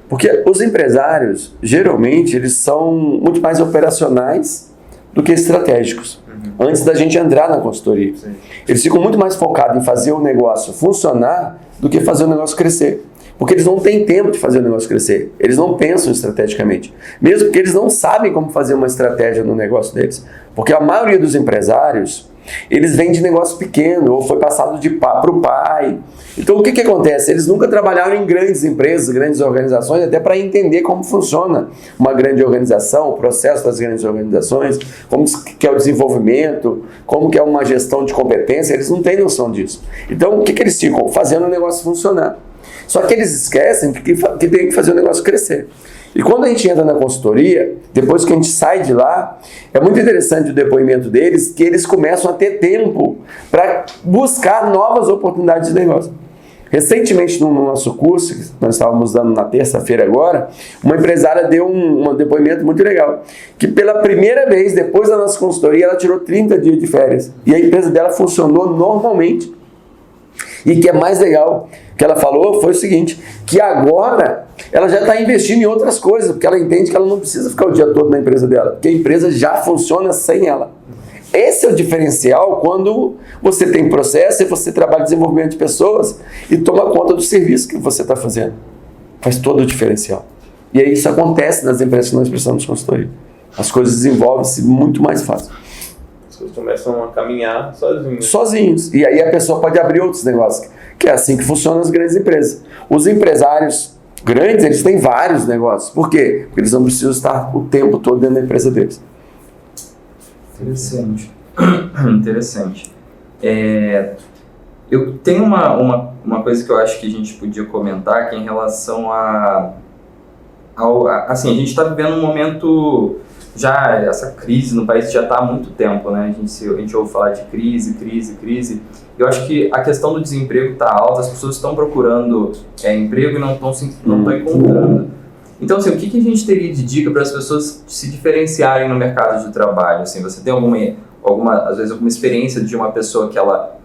Speaker 1: Porque os empresários, geralmente, eles são muito mais operacionais do que estratégicos. Antes da gente entrar na consultoria.
Speaker 3: Sim.
Speaker 1: Eles ficam muito mais focados em fazer o negócio funcionar do que fazer o negócio crescer. Porque eles não têm tempo de fazer o negócio crescer. Eles não pensam estrategicamente. Mesmo porque eles não sabem como fazer uma estratégia no negócio deles. Porque a maioria dos empresários, eles vêm de negócio pequeno, ou foi passado para o pai. Então o que acontece? Eles nunca trabalharam em grandes empresas, grandes organizações, até para entender como funciona uma grande organização, o processo das grandes organizações, como que é o desenvolvimento, como que é uma gestão de competência, eles não têm noção disso. Então o que eles ficam? Fazendo o negócio funcionar. Só que eles esquecem que tem que fazer o negócio crescer. E quando a gente entra na consultoria, depois que a gente sai de lá, é muito interessante o depoimento deles, que eles começam a ter tempo para buscar novas oportunidades de negócio. Recentemente, no nosso curso, que nós estávamos dando na terça-feira agora, uma empresária deu um depoimento muito legal, que pela primeira vez, depois da nossa consultoria, ela tirou 30 dias de férias. E a empresa dela funcionou normalmente. E que é mais legal, que ela falou foi o seguinte, que agora ela já está investindo em outras coisas, porque ela entende que ela não precisa ficar o dia todo na empresa dela, porque a empresa já funciona sem ela. Esse é o diferencial quando você tem processo e você trabalha em desenvolvimento de pessoas e toma conta do serviço que você está fazendo. Faz todo o diferencial. E aí isso acontece nas empresas que nós prestamos de consultoria. As coisas desenvolvem-se muito mais fácil.
Speaker 3: As pessoas começam a caminhar sozinhos.
Speaker 1: Sozinhos. E aí a pessoa pode abrir outros negócios. Que é assim que funcionam as grandes empresas. Os empresários grandes, eles têm vários negócios. Por quê? Porque eles não precisam estar o tempo todo dentro da empresa deles.
Speaker 2: Interessante. Interessante. Eu tenho uma coisa que eu acho que a gente podia comentar, que é em relação assim, a gente está vivendo um momento, já essa crise no país já está há muito tempo, né? A gente ouve falar de crise. Eu acho que a questão do desemprego está alta, as pessoas estão procurando emprego e não estão encontrando. Então, assim, o que a gente teria de dica para as pessoas se diferenciarem no mercado de trabalho? Assim, você tem às vezes alguma experiência de uma pessoa que ela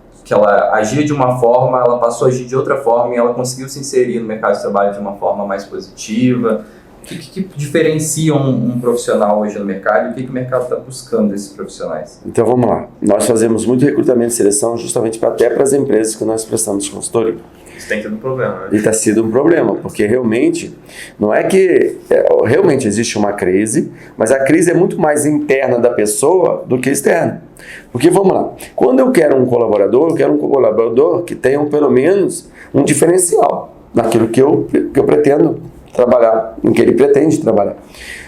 Speaker 2: agia de uma forma, ela passou a agir de outra forma e ela conseguiu se inserir no mercado de trabalho de uma forma mais positiva? O que diferencia um profissional hoje no mercado e o que o mercado está buscando desses profissionais?
Speaker 1: Então vamos lá. Nós fazemos muito recrutamento e seleção justamente até para as empresas que nós prestamos consultoria.
Speaker 3: Isso tem sido um problema, né?
Speaker 1: E está sendo um problema, porque realmente, não é que realmente existe uma crise, mas a crise é muito mais interna da pessoa do que externa. Porque vamos lá, quando eu quero um colaborador, eu quero um colaborador que tenha pelo menos um diferencial naquilo que eu pretendo trabalhar, em que ele pretende trabalhar.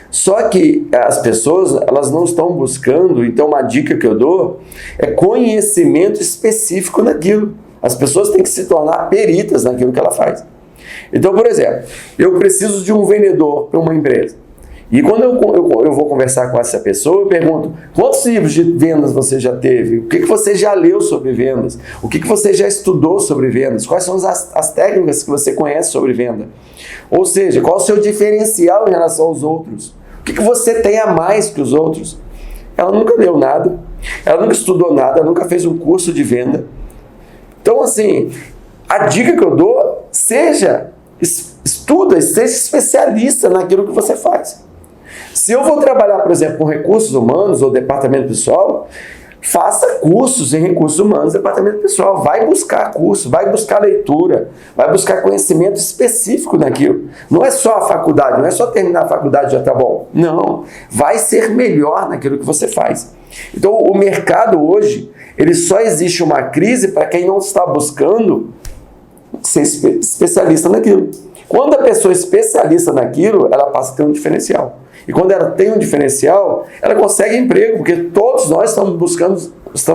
Speaker 1: Só que as pessoas, elas não estão buscando, então uma dica que eu dou é conhecimento específico naquilo. As pessoas têm que se tornar peritas naquilo que ela faz. Então, por exemplo, eu preciso de um vendedor para uma empresa. E quando eu vou conversar com essa pessoa, eu pergunto, quantos livros de vendas você já teve? O que você já leu sobre vendas? O que você já estudou sobre vendas? Quais são as técnicas que você conhece sobre venda? Ou seja, qual é o seu diferencial em relação aos outros? O que você tem a mais que os outros? Ela nunca leu nada, ela nunca estudou nada, ela nunca fez um curso de venda. Então, assim, a dica que eu dou, estuda, seja especialista naquilo que você faz. Se eu vou trabalhar, por exemplo, com recursos humanos ou departamento pessoal, Faça cursos em recursos humanos, departamento pessoal, vai buscar curso, vai buscar leitura, vai buscar conhecimento específico naquilo. Não é só a faculdade, não é só terminar a faculdade e já tá bom. Não, vai ser melhor naquilo que você faz. Então o mercado hoje, ele só existe uma crise para quem não está buscando ser especialista naquilo. Quando a pessoa é especialista naquilo, ela passa a ter um diferencial. E quando ela tem um diferencial, ela consegue emprego, porque todos nós estamos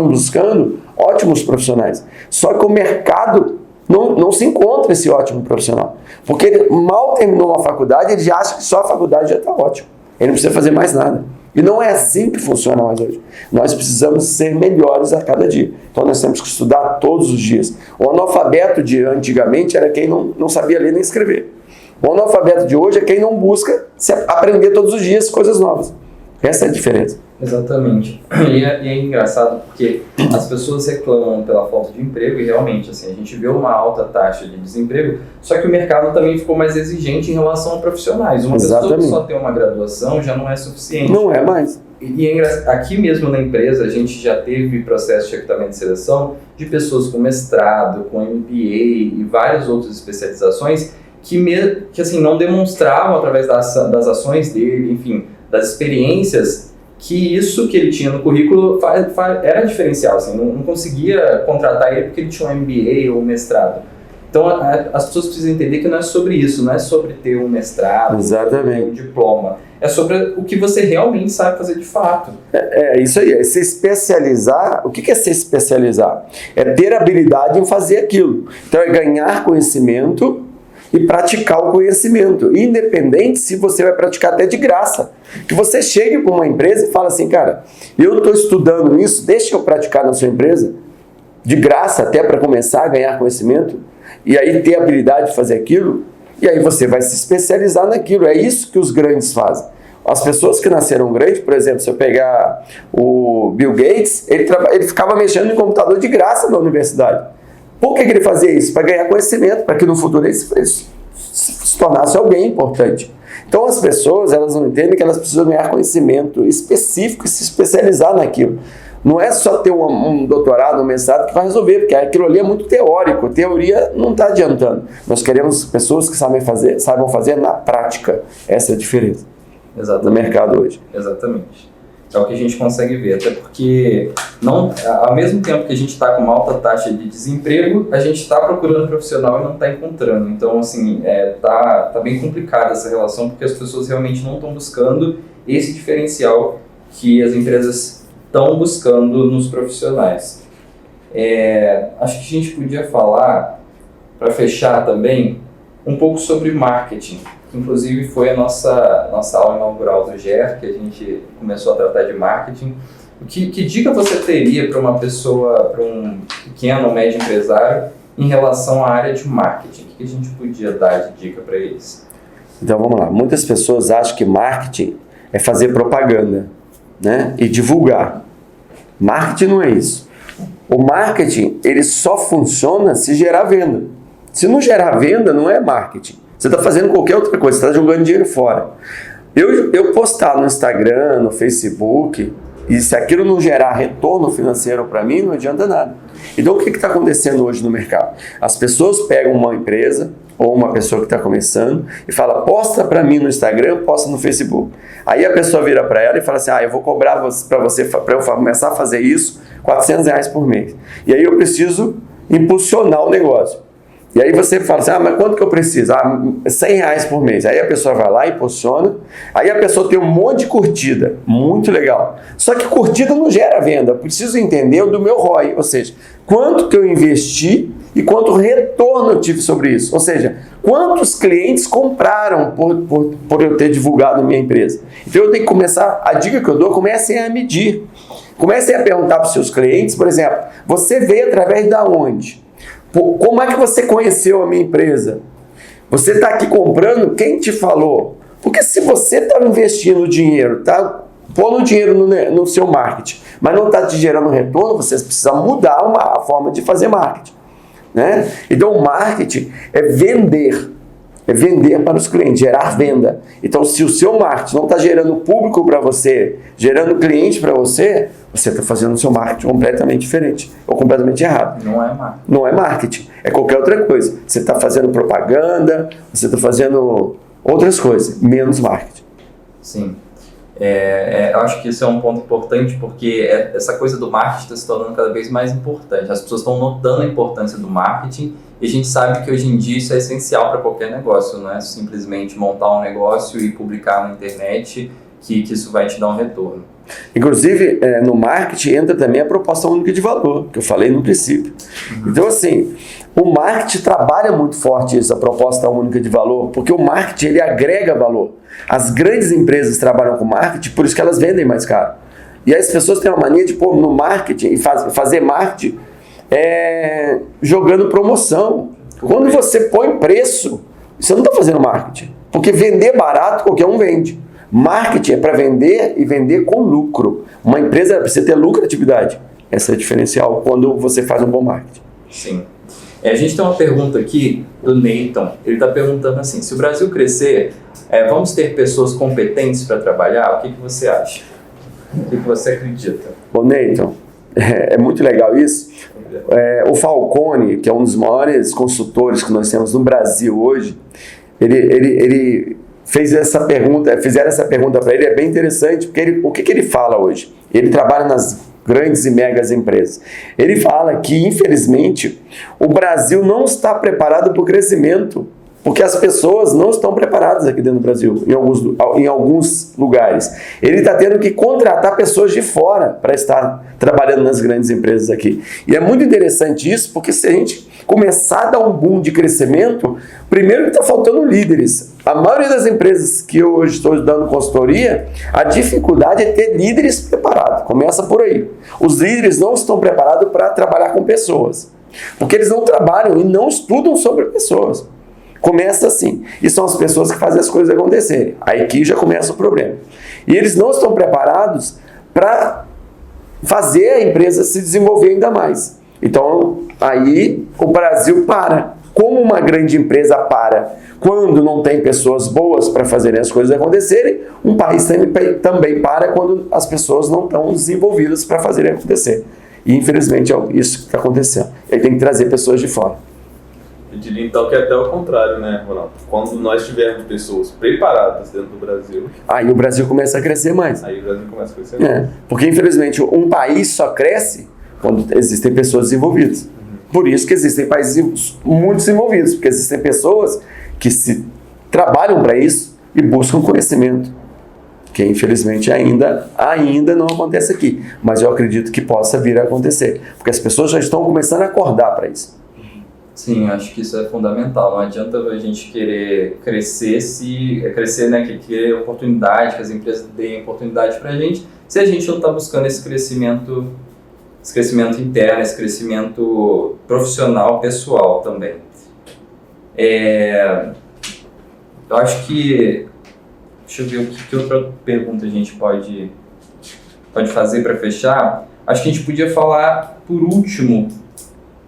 Speaker 1: buscando ótimos profissionais. Só que o mercado não se encontra esse ótimo profissional. Porque ele mal terminou uma faculdade, ele já acha que só a faculdade já está ótimo. Ele não precisa fazer mais nada. E não é assim que funciona mais hoje. Nós precisamos ser melhores a cada dia. Então nós temos que estudar todos os dias. O analfabeto de antigamente era quem não sabia ler nem escrever. O analfabeto de hoje é quem não busca aprender todos os dias coisas novas. Essa é a diferença.
Speaker 2: Exatamente. E é engraçado porque as pessoas reclamam pela falta de emprego e realmente, assim, a gente vê uma alta taxa de desemprego, só que o mercado também ficou mais exigente em relação a profissionais. Uma pessoa que só tem uma graduação já não é suficiente.
Speaker 1: Não é mais.
Speaker 2: E é engraçado, aqui mesmo na empresa a gente já teve processo de recrutamento e seleção de pessoas com mestrado, com MBA e várias outras especializações que assim, não demonstravam através das ações dele, enfim, das experiências, que isso que ele tinha no currículo era diferencial, assim, não conseguia contratar ele porque ele tinha um MBA ou um mestrado. Então as pessoas precisam entender que não é sobre isso, não é sobre ter um mestrado,
Speaker 1: exatamente,
Speaker 2: ter um diploma, é sobre o que você realmente sabe fazer de fato.
Speaker 1: É isso aí, é se especializar. O que é se especializar? É ter habilidade em fazer aquilo. Então é ganhar conhecimento e praticar o conhecimento, independente se você vai praticar até de graça. Que você chegue para uma empresa e fala assim, cara, eu estou estudando isso, deixa eu praticar na sua empresa, de graça até para começar a ganhar conhecimento, e aí ter habilidade de fazer aquilo, e aí você vai se especializar naquilo. É isso que os grandes fazem. As pessoas que nasceram grandes, por exemplo, se eu pegar o Bill Gates, ele ficava mexendo no computador de graça na universidade. Por que ele fazia isso? Para ganhar conhecimento, para que no futuro ele se tornasse alguém importante. Então as pessoas, elas não entendem que elas precisam ganhar conhecimento específico e se especializar naquilo. Não é só ter um doutorado, um mestrado que vai resolver, porque aquilo ali é muito teórico. Teoria não está adiantando. Nós queremos pessoas que saibam fazer na prática. Essa é a diferença.
Speaker 2: Exatamente.
Speaker 1: No mercado hoje.
Speaker 2: Exatamente. É o que a gente consegue ver, até porque ao mesmo tempo que a gente está com uma alta taxa de desemprego, a gente está procurando profissional e não está encontrando. Então, assim, tá bem complicada essa relação, porque as pessoas realmente não estão buscando esse diferencial que as empresas estão buscando nos profissionais. Acho que a gente podia falar, para fechar também, um pouco sobre marketing. Inclusive foi a nossa aula inaugural do GER, que a gente começou a tratar de marketing. Que dica você teria para uma pessoa, para um pequeno ou médio empresário, em relação à área de marketing? O que a gente podia dar de dica para eles?
Speaker 1: Então vamos lá. Muitas pessoas acham que marketing é fazer propaganda, né? E divulgar. Marketing não é isso. O marketing, ele só funciona se gerar venda. Se não gerar venda, não é marketing. Você está fazendo qualquer outra coisa, você está jogando dinheiro fora. Eu postar no Instagram, no Facebook, e se aquilo não gerar retorno financeiro para mim, não adianta nada. Então o que está acontecendo hoje no mercado? As pessoas pegam uma empresa ou uma pessoa que está começando e fala, posta para mim no Instagram, posta no Facebook. Aí a pessoa vira para ela e fala assim, eu vou cobrar para você, para eu começar a fazer isso, R$400 por mês. E aí eu preciso impulsionar o negócio. E aí você fala assim, mas quanto que eu preciso? R$100 por mês. Aí a pessoa vai lá e impulsiona. Aí a pessoa tem um monte de curtida. Muito legal. Só que curtida não gera venda. Eu preciso entender o do meu ROI. Ou seja, quanto que eu investi e quanto retorno eu tive sobre isso. Ou seja, quantos clientes compraram por eu ter divulgado a minha empresa. Então eu tenho que começar, a dica que eu dou, comecem a medir. Comecem a perguntar para os seus clientes, por exemplo, você veio através da onde? Como é que você conheceu a minha empresa? Você está aqui comprando? Quem te falou? Porque se você está investindo dinheiro, está pondo dinheiro no seu marketing, mas não está te gerando retorno, você precisa mudar a forma de fazer marketing, né? Então o marketing é vender para os clientes, gerar venda. Então se o seu marketing não está gerando público para você, gerando cliente para você, você está fazendo o seu marketing completamente diferente ou completamente errado.
Speaker 2: Não é marketing.
Speaker 1: Não é marketing, é qualquer outra coisa. Você está fazendo propaganda, você está fazendo outras coisas, menos marketing.
Speaker 2: Sim. Eu acho que isso é um ponto importante, porque essa coisa do marketing está se tornando cada vez mais importante. As pessoas estão notando a importância do marketing e a gente sabe que hoje em dia isso é essencial para qualquer negócio. Não é simplesmente montar um negócio e publicar na internet que isso vai te dar um retorno.
Speaker 1: Inclusive, no marketing entra também a proposta única de valor, que eu falei no princípio. Então, assim, o marketing trabalha muito forte essa proposta única de valor, porque o marketing ele agrega valor. As grandes empresas trabalham com marketing, por isso que elas vendem mais caro. E aí as pessoas têm uma mania de pôr no marketing e fazer marketing jogando promoção. Quando você põe preço, você não está fazendo marketing. Porque vender barato, qualquer um vende. Marketing é para vender e vender com lucro. Uma empresa precisa ter lucratividade. Esse é o diferencial quando você faz um bom marketing.
Speaker 2: Sim. A gente tem uma pergunta aqui do Nathan. Ele está perguntando assim, se o Brasil crescer, vamos ter pessoas competentes para trabalhar? O que você acha? O que você acredita?
Speaker 1: Bom, Nathan, é muito legal isso. O Falcone, que é um dos maiores consultores que nós temos no Brasil hoje, ele fizeram essa pergunta para ele, é bem interessante, porque o que ele fala hoje? Ele trabalha nas grandes e megas empresas. Ele fala que, infelizmente, o Brasil não está preparado para o crescimento, porque as pessoas não estão preparadas aqui dentro do Brasil, em alguns lugares. Ele está tendo que contratar pessoas de fora para estar trabalhando nas grandes empresas aqui. E é muito interessante isso, porque se a gente começar a dar um boom de crescimento, primeiro que está faltando líderes. A maioria das empresas que eu hoje estou dando consultoria, a dificuldade é ter líderes preparados. Começa por aí. Os líderes não estão preparados para trabalhar com pessoas, porque eles não trabalham e não estudam sobre pessoas. Começa assim. E são as pessoas que fazem as coisas acontecerem. Aí aqui já começa o problema. E eles não estão preparados para fazer a empresa se desenvolver ainda mais. Então, aí o Brasil para. Como uma grande empresa para quando não tem pessoas boas para fazerem as coisas acontecerem, um país também para quando as pessoas não estão desenvolvidas para fazerem acontecer. E, infelizmente, é isso que está acontecendo. Ele tem que trazer pessoas de fora.
Speaker 3: Eu diria então que é até o contrário, né, Ronaldo? Quando nós tivermos pessoas preparadas dentro do Brasil...
Speaker 1: Aí o Brasil começa a crescer mais.
Speaker 3: Aí o Brasil começa a crescer mais.
Speaker 1: Porque, infelizmente, um país só cresce quando existem pessoas desenvolvidas. Por isso que existem países muito desenvolvidos, porque existem pessoas que trabalham para isso e buscam conhecimento, que infelizmente ainda não acontece aqui. Mas eu acredito que possa vir a acontecer, porque as pessoas já estão começando a acordar para isso.
Speaker 2: Sim, acho que isso é fundamental. Não adianta a gente querer crescer, né, querer oportunidade, que as empresas deem oportunidade para a gente, se a gente não está buscando esse crescimento interno, esse crescimento profissional, pessoal também. Eu acho que... Deixa eu ver que outra pergunta a gente pode fazer para fechar. Acho que a gente podia falar, por último,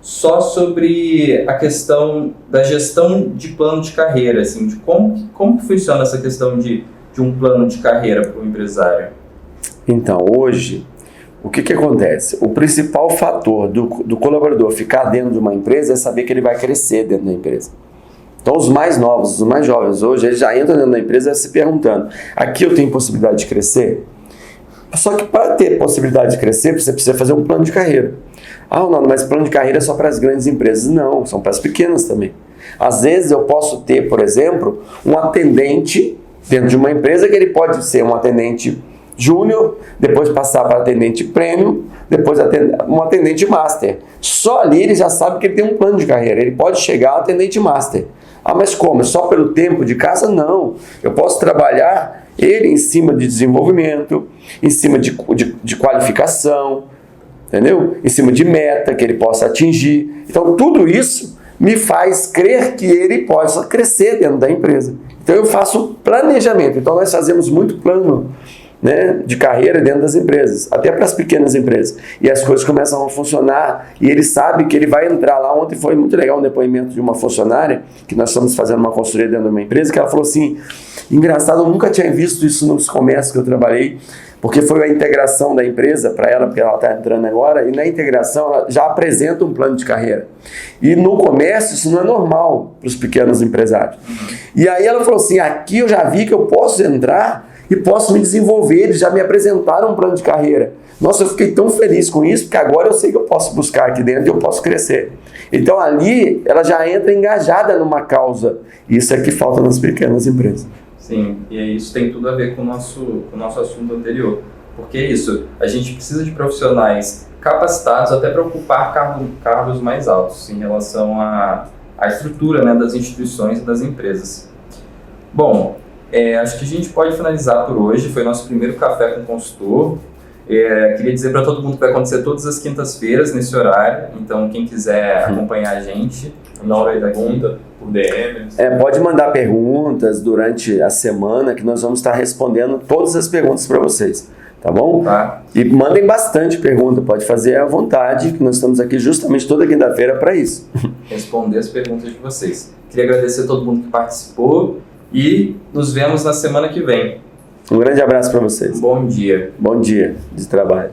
Speaker 2: só sobre a questão da gestão de plano de carreira, assim, de como funciona essa questão de um plano de carreira para o empresário.
Speaker 1: Então, hoje, o que acontece? O principal fator do colaborador ficar dentro de uma empresa é saber que ele vai crescer dentro da empresa. Então, os mais novos, os mais jovens hoje, eles já entram dentro da empresa se perguntando, aqui eu tenho possibilidade de crescer? Só que para ter possibilidade de crescer, você precisa fazer um plano de carreira. Não, mas plano de carreira é só para as grandes empresas. Não, são para as pequenas também. Às vezes eu posso ter, por exemplo, um atendente dentro de uma empresa que ele pode ser um atendente júnior, depois passar para atendente premium, depois um atendente master. Só ali ele já sabe que ele tem um plano de carreira. Ele pode chegar a atendente master. Mas como? Só pelo tempo de casa? Não. Eu posso trabalhar ele em cima de desenvolvimento, em cima de qualificação, entendeu? Em cima de meta que ele possa atingir. Então, tudo isso me faz crer que ele possa crescer dentro da empresa. Então, eu faço planejamento. Então, nós fazemos muito plano, né, de carreira dentro das empresas, até para as pequenas empresas. E as coisas começam a funcionar e ele sabe que ele vai entrar lá. Ontem foi muito legal um depoimento de uma funcionária, que nós estamos fazendo uma consultoria dentro de uma empresa, que ela falou assim, engraçado, eu nunca tinha visto isso nos comércios que eu trabalhei, porque foi a integração da empresa para ela, porque ela está entrando agora, e na integração ela já apresenta um plano de carreira. E no comércio isso não é normal para os pequenos empresários. E aí ela falou assim, aqui eu já vi que eu posso entrar e posso me desenvolver, eles já me apresentaram um plano de carreira. Nossa, eu fiquei tão feliz com isso, porque agora eu sei que eu posso buscar aqui dentro e eu posso crescer. Então ali ela já entra engajada numa causa. Isso é que falta nas pequenas empresas.
Speaker 2: Sim, e isso tem tudo a ver com o nosso assunto anterior. Porque é isso, a gente precisa de profissionais capacitados até para ocupar cargos mais altos em relação à estrutura, né, das instituições e das empresas. Bom, acho que a gente pode finalizar por hoje. Foi nosso primeiro Café com o Consultor. Queria dizer para todo mundo que vai acontecer todas as quintas-feiras nesse horário. Então, quem quiser acompanhar a gente na hora da pergunta, por DM.
Speaker 1: Pode mandar perguntas durante a semana que nós vamos estar respondendo todas as perguntas para vocês. Tá bom?
Speaker 2: Tá.
Speaker 1: E mandem bastante pergunta, pode fazer à vontade, que nós estamos aqui justamente toda quinta-feira para isso.
Speaker 2: Responder as perguntas de vocês. Queria agradecer a todo mundo que participou e nos vemos na semana que vem.
Speaker 1: Um grande abraço para vocês.
Speaker 2: Bom dia.
Speaker 1: Bom dia de trabalho.